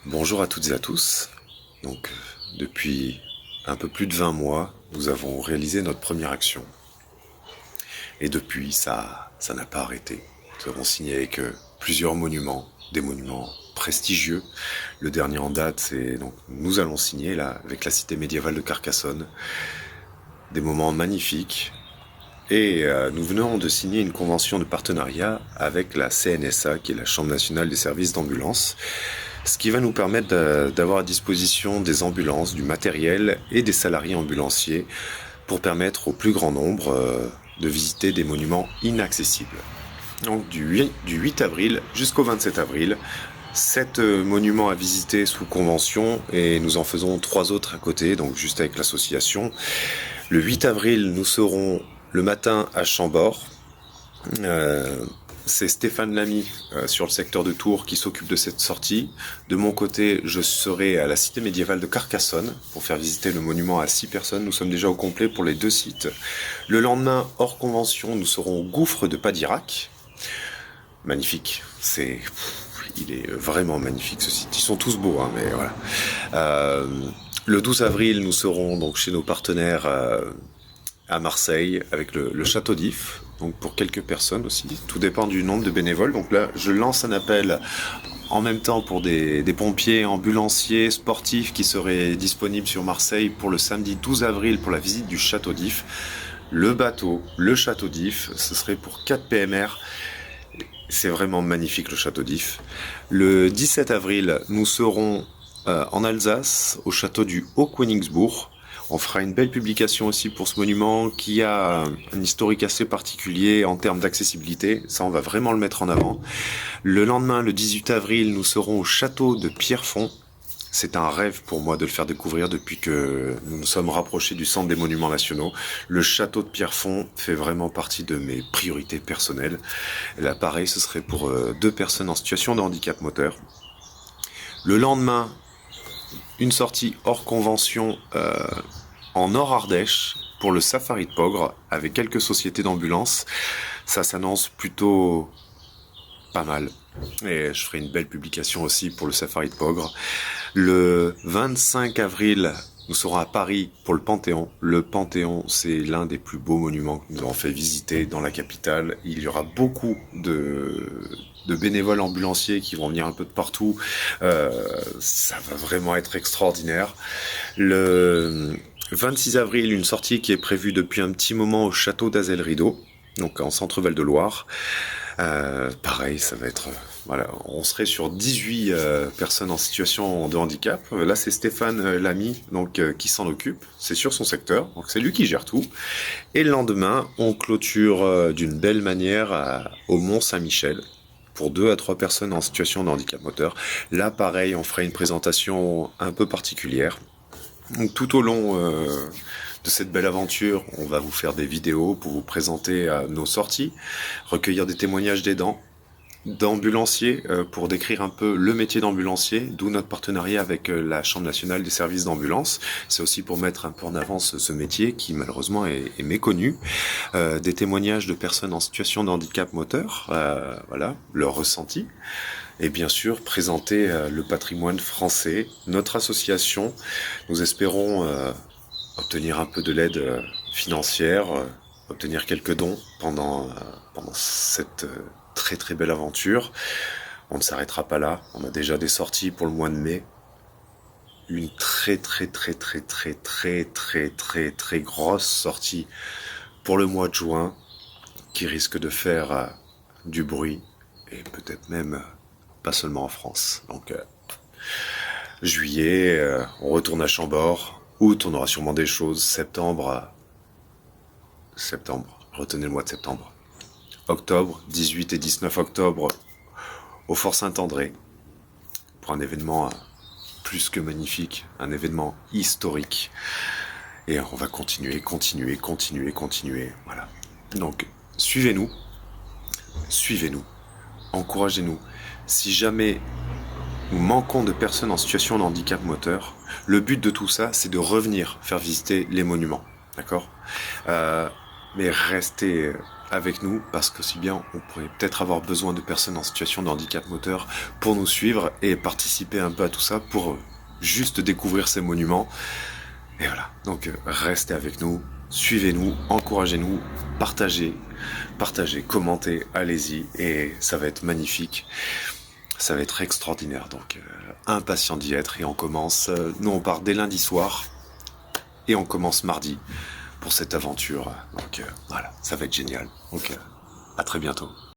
Bonjour à toutes et à tous. Donc, depuis un peu plus de 20 mois, nous avons réalisé notre première action. Et depuis, ça n'a pas arrêté. Nous avons signé avec plusieurs monuments, des monuments prestigieux. Le dernier en date, c'est donc nous allons signer là avec la cité médiévale de Carcassonne. Des moments magnifiques. Et nous venons de signer une convention de partenariat avec la CNSA, qui est la Chambre nationale des services d'ambulance, ce qui va nous permettre d'avoir à disposition des ambulances, du matériel et des salariés ambulanciers pour permettre au plus grand nombre de visiter des monuments inaccessibles. Donc du 8 avril jusqu'au 27 avril, 7 monuments à visiter sous convention et nous en faisons 3 autres à côté, donc juste avec l'association. Le 8 avril, nous serons le matin à Chambord. C'est Stéphane Lamy sur le secteur de Tours qui s'occupe de cette sortie. De mon côté, je serai à la cité médiévale de Carcassonne pour faire visiter le monument à 6 personnes. Nous sommes déjà au complet pour les 2 sites. Le lendemain, hors convention, nous serons au gouffre de Padirac. Magnifique. Il est vraiment magnifique ce site. Ils sont tous beaux, hein, mais voilà. Le 12 avril, nous serons donc chez nos partenaires à Marseille avec le château d'If, donc pour quelques personnes aussi, tout dépend du nombre de bénévoles. Donc là, je lance un appel en même temps pour des pompiers, ambulanciers, sportifs qui seraient disponibles sur Marseille pour le samedi 12 avril pour la visite du château d'If. Le bateau, le château d'If, ce serait pour 4 PMR. C'est vraiment magnifique le château d'If. Le 17 avril, nous serons en Alsace, au château du Haut-Königsbourg. On fera une belle publication aussi pour ce monument qui a un historique assez particulier en termes d'accessibilité. Ça, on va vraiment le mettre en avant. Le lendemain, le 18 avril, nous serons au château de Pierrefonds. C'est un rêve pour moi de le faire découvrir depuis que nous nous sommes rapprochés du centre des monuments nationaux. Le château de Pierrefonds fait vraiment partie de mes priorités personnelles. Et là, pareil, ce serait pour 2 personnes en situation de handicap moteur. Le lendemain, une sortie hors convention en Nord-Ardèche pour le safari de Pogre avec quelques sociétés d'ambulance. Ça s'annonce plutôt pas mal. Et je ferai une belle publication aussi pour le safari de Pogre. Le 25 avril, nous serons à Paris pour le Panthéon. Le Panthéon, c'est l'un des plus beaux monuments que nous avons fait visiter dans la capitale. Il y aura beaucoup de bénévoles ambulanciers qui vont venir un peu de partout. Ça va vraiment être extraordinaire. Le 26 avril, une sortie qui est prévue depuis un petit moment au château d'Azel-Rideau, donc en centre Val-de-Loire. Pareil, ça va être... voilà, on serait sur 18 personnes en situation de handicap. Là, c'est Stéphane Lamy donc, qui s'en occupe. C'est sur son secteur, donc c'est lui qui gère tout. Et le lendemain, on clôture d'une belle manière au Mont-Saint-Michel pour 2 à 3 personnes en situation de handicap moteur. Là, pareil, on fera une présentation un peu particulière. Donc, tout au long de cette belle aventure, on va vous faire des vidéos pour vous présenter nos sorties, recueillir des témoignages d'aidants, d'ambulanciers pour décrire un peu le métier d'ambulancier, d'où notre partenariat avec la Chambre nationale des services d'ambulance. C'est aussi pour mettre un peu en avant ce métier qui malheureusement est méconnu. Des témoignages de personnes en situation de handicap moteur, voilà, leur ressenti. Et bien sûr, présenter le patrimoine français, notre association. Nous espérons obtenir un peu de l'aide financière, obtenir quelques dons pendant cette très très belle aventure. On ne s'arrêtera pas là. On a déjà des sorties pour le mois de mai. Une très très très très très très très très très grosse sortie pour le mois de juin qui risque de faire du bruit et peut-être même pas seulement en France. Donc juillet, on retourne à Chambord. Août, on aura sûrement des choses. Septembre, retenez le mois de septembre. Octobre, 18 et 19 octobre, au Fort Saint-André, pour un événement plus que magnifique, un événement historique. Et on va continuer. Voilà. Donc, suivez-nous, encouragez-nous. Si jamais nous manquons de personnes en situation de handicap moteur, le but de tout ça, c'est de revenir faire visiter les monuments, d'accord ? Mais restez avec nous, parce qu'aussi bien on pourrait peut-être avoir besoin de personnes en situation de handicap moteur pour nous suivre et participer un peu à tout ça pour juste découvrir ces monuments. Et voilà, donc restez avec nous, suivez-nous, encouragez-nous, partagez, commentez, allez-y, et ça va être magnifique, ça va être extraordinaire, donc impatient d'y être, et on commence, nous on part dès lundi soir, et on commence mardi pour cette aventure, donc voilà, ça va être génial, donc à très bientôt.